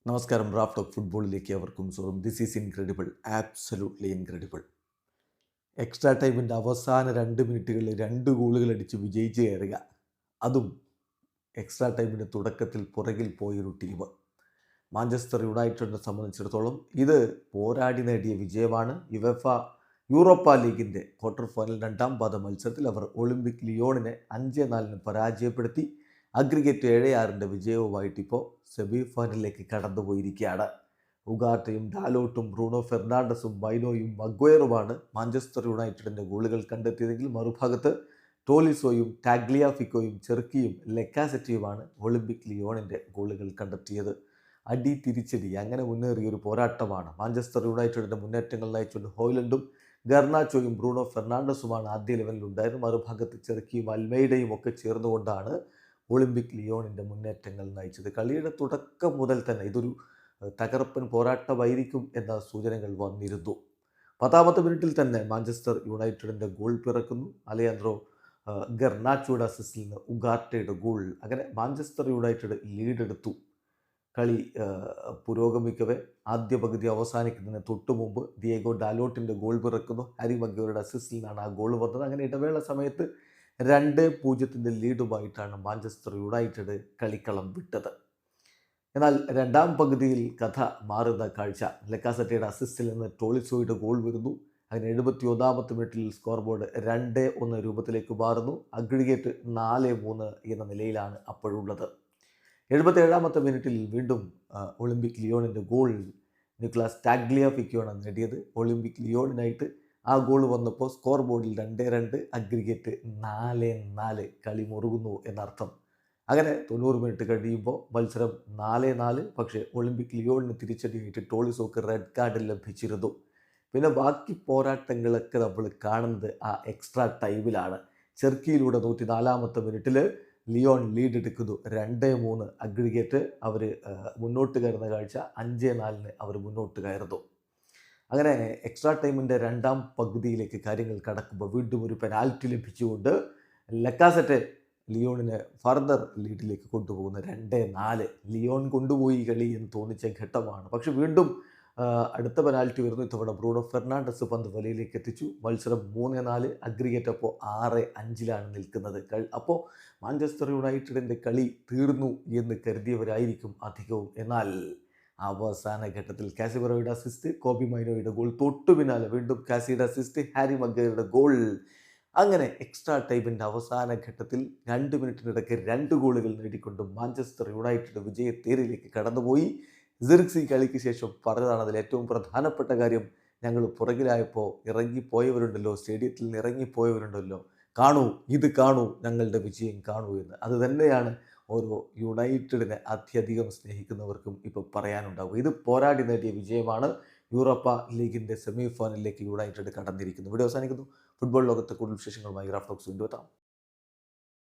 നമസ്കാരം. Raf talk ഫുട്ബോളിലേക്ക് അവർക്കും സ്വാഗതം. This is incredible, absolutely incredible. Extra ടൈമിൻ്റെ അവസാന 2 മിനിറ്റുകളിൽ 2 ഗോളുകൾ അടിച്ച് വിജയിച്ച് കയറുക, അതും എക്സ്ട്രാ ടൈമിൻ്റെ തുടക്കത്തിൽ പുറകിൽ പോയൊരു ടീം. മാഞ്ചസ്റ്റർ യുണൈറ്റഡിനെ സംബന്ധിച്ചിടത്തോളം ഇത് പോരാടി നേടിയ വിജയമാണ്. യൂറോപ്പ ലീഗിൻ്റെ ക്വാർട്ടർ ഫൈനൽ 2ാം പാദ മത്സരത്തിൽ അവർ ഒളിമ്പിക് ലിയോണിനെ 5-4 പരാജയപ്പെടുത്തി അഗ്രിഗേറ്റ് 7-6 വിജയവുമായിട്ട് ഇപ്പോൾ സെമി ഫൈനലിലേക്ക് കടന്നുപോയിരിക്കുകയാണ്. ഉഗാർട്ടയും ഡാലോട്ടും ബ്രൂണോ ഫെർണാണ്ടസും മൈനോയും മഗ്വയറുമാണ് മാഞ്ചസ്റ്റർ യുണൈറ്റഡിൻ്റെ ഗോളുകൾ കണ്ടെത്തിയതെങ്കിൽ മറുഭാഗത്ത് ടോളിസോയും ടാഗ്ലിയാഫിക്കോയും ചെർക്കിയും ലെക്കാസെറ്റിയുമാണ് ഒളിമ്പിക് ലിയോണിൻ്റെ ഗോളുകൾ കണ്ടെത്തിയത്. അടി തിരിച്ചടി അങ്ങനെ മുന്നേറിയൊരു പോരാട്ടമാണ്. മാഞ്ചസ്റ്റർ യുണൈറ്റഡിൻ്റെ മുന്നേറ്റങ്ങൾ നയിച്ചുകൊണ്ട് ഹോയ്ലൻഡും ഗർനാച്ചോയും ബ്രൂണോ ഫെർണാണ്ടസുമാണ് ആദ്യ ലെവലിലുണ്ടായിരുന്നത്. മറുഭാഗത്ത് ചെർക്കിയും അൽമൈഡയും ഒക്കെ ചേർന്നുകൊണ്ടാണ് ഒളിമ്പിക് ലിയോണിൻ്റെ മുന്നേറ്റങ്ങൾ നയിച്ചത്. കളിയുടെ തുടക്കം മുതൽ തന്നെ ഇതൊരു തകർപ്പൻ പോരാട്ടമായിരിക്കും എന്ന സൂചനകൾ വന്നിരുന്നു. 10ാമത്തെ മിനിറ്റിൽ തന്നെ മാഞ്ചസ്റ്റർ യുണൈറ്റഡിൻ്റെ ഗോൾ പിറക്കുന്നു. അലയാൻഡ്രോ ഗർനാച്ചോയുടെ അസിസ്റ്റിൽ നിന്ന് ഉഗാർട്ടയുടെ ഗോൾ. അങ്ങനെ മാഞ്ചസ്റ്റർ യുണൈറ്റഡ് ലീഡെടുത്തു. കളി പുരോഗമിക്കവേ ആദ്യ പകുതി അവസാനിക്കുന്നതിന് തൊട്ടു മുമ്പ് ദിയേഗോ ഡാലോട്ടിൻ്റെ ഗോൾ പിറക്കുന്നു. ഹാരി മഗ്വയറുടെ അസിസ്റ്റിൽ നിന്നാണ് ആ ഗോൾ വന്നത്. അങ്ങനെ ഇടവേള സമയത്ത് 2-0 ലീഡുമായിട്ടാണ് മാഞ്ചസ്റ്റർ യുണൈറ്റഡ് കളിക്കളം വിട്ടത്. എന്നാൽ 2ാം പകുതിയിൽ കഥ മാറുന്ന കാഴ്ച. ലെക്കാസെറ്റയുടെ അസിസ്റ്റിൽ നിന്ന് ടോളിസോയുടെ ഗോൾ വരുന്നു. അങ്ങനെ 71ാമത്തെ മിനിറ്റിൽ സ്കോർ ബോർഡ് 2-1 രൂപത്തിലേക്ക് മാറുന്നു. അഗ്രിഗേറ്റ് 4-3 എന്ന നിലയിലാണ് അപ്പോഴുള്ളത്. 77ാമത്തെ മിനിറ്റിൽ വീണ്ടും ഒളിമ്പിക് ലിയോണിൻ്റെ ഗോൾ നിക്ലാസ് ടാഗ്ലിയാഫിക്കോയാണ് നേടിയത്. ഒളിമ്പിക് ലിയോണിനായിട്ട് ആ ഗോൾ വന്നപ്പോൾ സ്കോർ ബോർഡിൽ 2-2, അഗ്രിഗേറ്റ് 4-4, കളി മുറുകുന്നു എന്നർത്ഥം. അങ്ങനെ 90 മിനിറ്റ് കഴിയുമ്പോൾ മത്സരം 4-4. പക്ഷേ ഒളിമ്പിക് ലിയോണിന് തിരിച്ചടിയായിട്ട് ടോളിസോക്ക് റെഡ് കാർഡ് ലഭിച്ചിരുന്നു. പിന്നെ ബാക്കി പോരാട്ടങ്ങളൊക്കെ നമ്മൾ കാണുന്നത് ആ എക്സ്ട്രാ ടൈമിലാണ്. ചെർക്കിയിലൂടെ 104ാമത്തെ മിനിറ്റിൽ ലിയോൺ ലീഡ് എടുക്കുന്നു. 2-3 അഗ്രിഗേറ്റ്. അവർ മുന്നോട്ട് കയറുന്ന കാഴ്ച. 5-4 അവർ മുന്നോട്ട് കയറുന്നു. അങ്ങനെ എക്സ്ട്രാ ടൈമിൻ്റെ 2ാം പകുതിയിലേക്ക് കാര്യങ്ങൾ കടക്കുമ്പോൾ വീണ്ടും ഒരു പെനാൽറ്റി ലഭിച്ചുകൊണ്ട് ലെക്കാസെറ്റ് ലിയോണിനെ ഫർദർ ലീഡിലേക്ക് കൊണ്ടുപോകുന്ന 2-4. ലിയോൺ കൊണ്ടുപോയി കളി എന്ന് തോന്നിച്ച ഘട്ടമാണ്. പക്ഷെ വീണ്ടും അടുത്ത പെനാൽറ്റി വരുന്നു. ഇത്തവണ ബ്രൂണോ ഫെർണാണ്ടസ് പന്ത് വലയിലേക്ക് എത്തിച്ചു. മത്സരം 3-4, അഗ്രിഗേറ്റ് അപ്പോൾ 6-5 നിൽക്കുന്നത്. അപ്പോൾ മാഞ്ചസ്റ്റർ യുണൈറ്റഡിൻ്റെ കളി തീർന്നു എന്ന് കരുതിയവരായിരിക്കും അധികവും. എന്നാൽ അവസാന ഘട്ടത്തിൽ കാസിമിറോയുടെ അസിസ്റ്റ്, കോബി മൈനോയുടെ ഗോൾ, തൊട്ടു പിന്നാലെ വീണ്ടും കാസിയുടെ അസിസ്റ്റ്, ഹാരി മഗ്വയറുടെ ഗോൾ. അങ്ങനെ എക്സ്ട്രാ ടൈമിൻ്റെ അവസാന ഘട്ടത്തിൽ 2 മിനിറ്റിനിടയ്ക്ക് 2 ഗോളുകൾ നേടിക്കൊണ്ട് മാഞ്ചസ്റ്റർ യുണൈറ്റഡ് വിജയത്തേരിലേക്ക് കടന്നുപോയി. സിർക്സി കളിക്ക് ശേഷം പറഞ്ഞതാണ് അതിൽ ഏറ്റവും പ്രധാനപ്പെട്ട കാര്യം. ഞങ്ങൾ പുറകിലായപ്പോൾ ഇറങ്ങിപ്പോയവരുണ്ടല്ലോ, സ്റ്റേഡിയത്തിൽ നിന്ന് ഇറങ്ങിപ്പോയവരുണ്ടല്ലോ, കാണൂ, ഇത് കാണൂ, ഞങ്ങളുടെ വിജയം കാണൂ എന്ന്. അത് തന്നെയാണ് ഓരോ യുണൈറ്റഡിനെ അത്യധികം സ്നേഹിക്കുന്നവർക്കും ഇപ്പോൾ പറയാനുണ്ടാവും. ഇത് പോരാടി നേടിയ വിജയമാണ്. യൂറോപ്പ ലീഗിൻ്റെ സെമി ഫൈനലിലേക്ക് യുണൈറ്റഡ് കടന്നിരിക്കുന്നു. വീഡിയോ അവസാനിക്കുന്നു. ഫുട്ബോൾ ലോകത്തെ കൂടുതൽ വിശേഷങ്ങളുമായി റാഫ് ടോക്സ് വീണ്ടും എത്താം.